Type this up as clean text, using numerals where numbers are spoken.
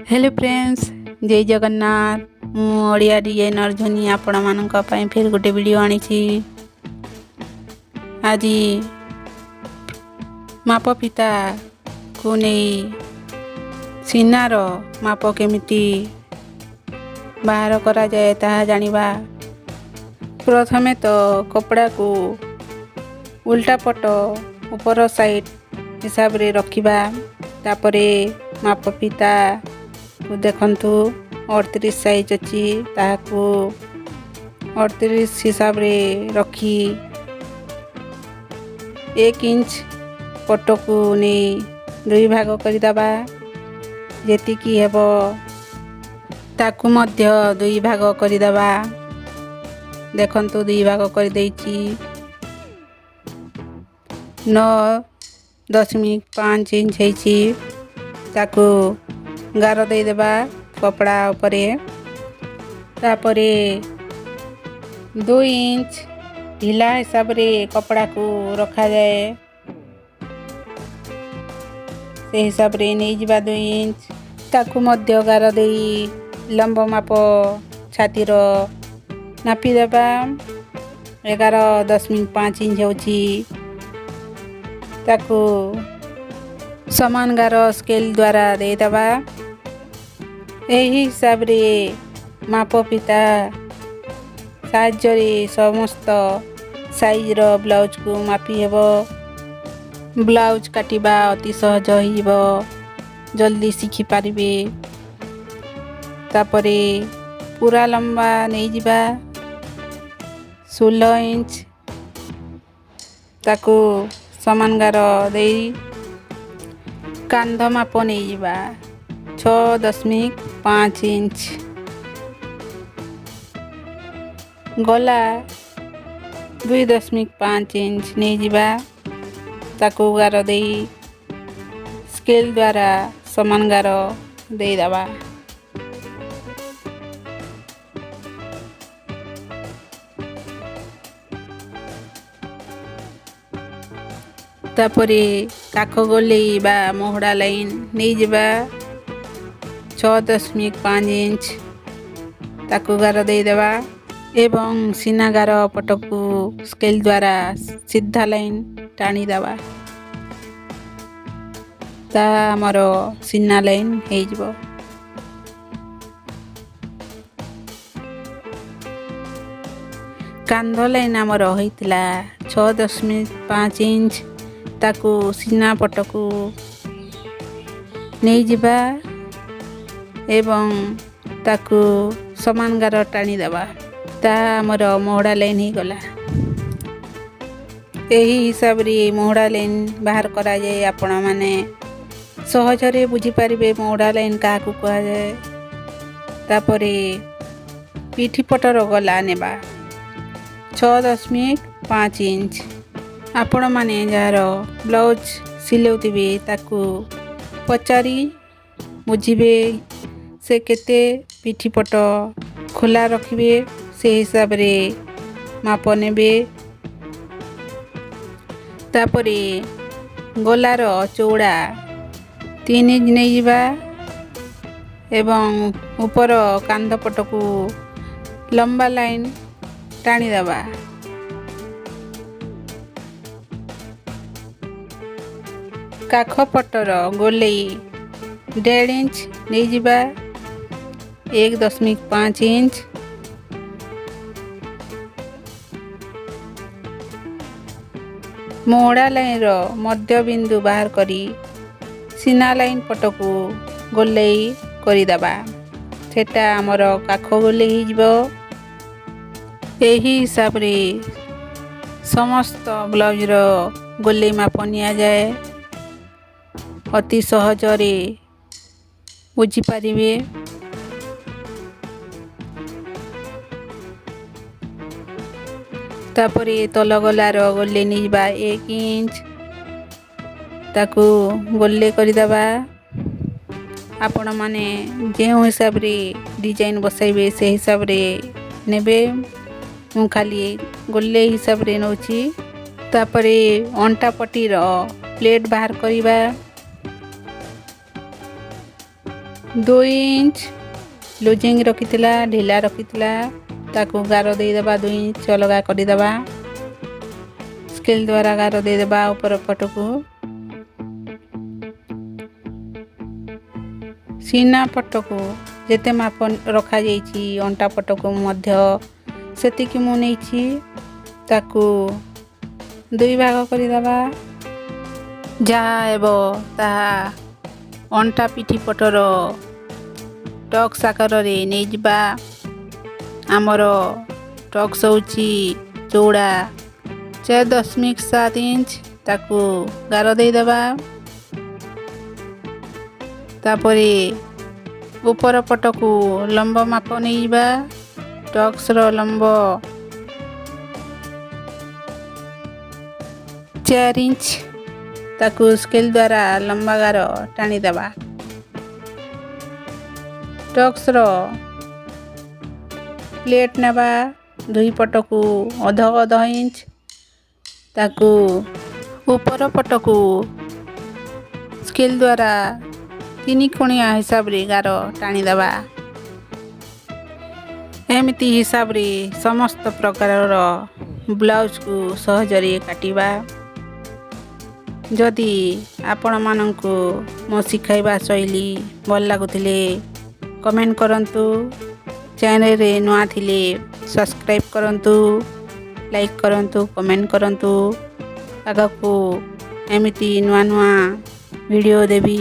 Hello friends, जय जगन्नाथ। मु Odia designer झुनी आपण मानक पई फिर गोटे वीडियो आनी छी। आज माप पिता को नहीं सीनार माप केमिति बाहर करा जाए ताहा जानिबा। प्रथमे तो कपड़ा को उल्टा पट ऊपर साइड हिसाब रे रखिबा। तापरे माप पिता को देखंतु 38 साइज अच्छी ताहाकू 38 हिसाब रे रखी 1 इंच पट को नहीं 2 भाग कर दबा। जेति की हेबो ताकू मध्य 2 भाग कर दबा। देखंतु 2 भाग कर देइची 9.5 इंच हेची। ताकू गार दे देबा कपड़ा उपरे। तापरे 2 इंच ढिला हिसाब रे कपड़ा को रखा जाए। से हिसाब रे नहीं जिबा 2 इंच। ताकू मध्य गार देई लंब माप छातीर नापी देबा। 11.5 इंच होची। ताकू समान गार स्केल द्वारा दे देबा। एही हिसाब रे माप पिता साहाय्य रे समस्त साइज रो ब्लाउज को मापी हेबो। ब्लाउज काटिबा अति सहज होइबो, जल्दी सीखी पारिबे। तापरे पूरा लंबा नहीं जिबा 16 इंच। ताकू समान गार देई कांध माप नहीं जिबा 6.5 इंच। गला 2.5 इंच नहीं जिबा। ताकू गार देई स्केल द्वारा समान गार दे दबा। तापरे काख गोलेई बा मोहड़ा लाइन नहीं जिबा 6.5 इंच। ताकू गार दे देबा एवं सीना गार पटकू स्केल द्वारा सीधा लाइन टाणी देबा। ता हमर सीना लाइन हे जिवो। कांध लाइन हमर होइतला 6.5 इंच। ताकू सीना पटकू नहीं जिबा एवं ताकू समान गार टाणी देबा। ता हमर मोहड़ा लाइन ही गला। एही हिसाब रे मोहड़ा लाइन बाहर करा जाए। आपण माने सहज रे बुझी पारिबे मोहड़ा लाइन का को कहा जाए। तापरे पीठी पटर गला नेबा 6.5 इंच। आपण माने जार ब्लाउज सिलेउतिबे ताकू पचारी बुझिबे से केते पीठी पट खोला रखिबे। से हिसाब रे माप नेबे। तापरे गलार चौड़ा 3 इंच नहीं जिबा एवं ऊपर कांध पटकू लंबा लाइन टाणी देबा। काख पटर गोलेई 1.5 इंच नहीं जिबा 1.5 इंच। मोहड़ा लाइन रो मध्य बिंदु बाहर करी सीना लाइन पटकू गोलेई करी दबा। सेटा हमर काख गोलेई जिवो। एही हिसाब रे समस्त ब्लाउज रो गोलेई माप निया जाए। अति सहज रे बुझी पारिबे। तापरे तल गलार गोले निबा 1 इंच। ताकू गोले करी दबा। आपण माने जे हिसाब रे डिजाइन बसाइबे से हिसाब रे नेबे। मु खाली गोले हिसाब रे नउची। तापरे अंटा पट्टी रो प्लेट बाहर करिबा। 2 इंच लुजिंग रखिथिला ढिला रखिथिला ताकू गार देदेबा 2 इंच अलगा करदेबा स्केल द्वारा गार देदेबा ऊपर पटकू सीना पटकू जेते माप रखा जाइछि अंटा पटकू मध्य सेतिकी मु नेछि ताकू 2 भाग करदेबा जहाँ एबो ताहा अंटा पिठी पटर टक्स आकार रे नहीं जिबा आमर टक्स होची चौड़ा 4.7 इंच ताकू गार देदेबा तापरे ऊपर पटकू लंब माप नहीं जिबा टक्स रो लंब 4 इंच ताकू स्केल द्वारा लंबा गार टाणी देबा टक्स रो प्लेट नेबा 2 पटकू अध इंच ताकू ऊपर पटकू स्केल द्वारा 3 कोणिया हिसाब रे गार टाणी देबा एमिति हिसाब रे समस्त प्रकार रो ब्लाउज को सहजरे काटिबा जदि आपण माननकु मो सिखाइबा शैली भल लागुथिले कमेंट करंतु चैनल रे नुआ थिले सब्सक्राइब करंतु लाइक करंतु कमेंट करंतु आगकू एमिति नुआ नुआ वीडियो देबी।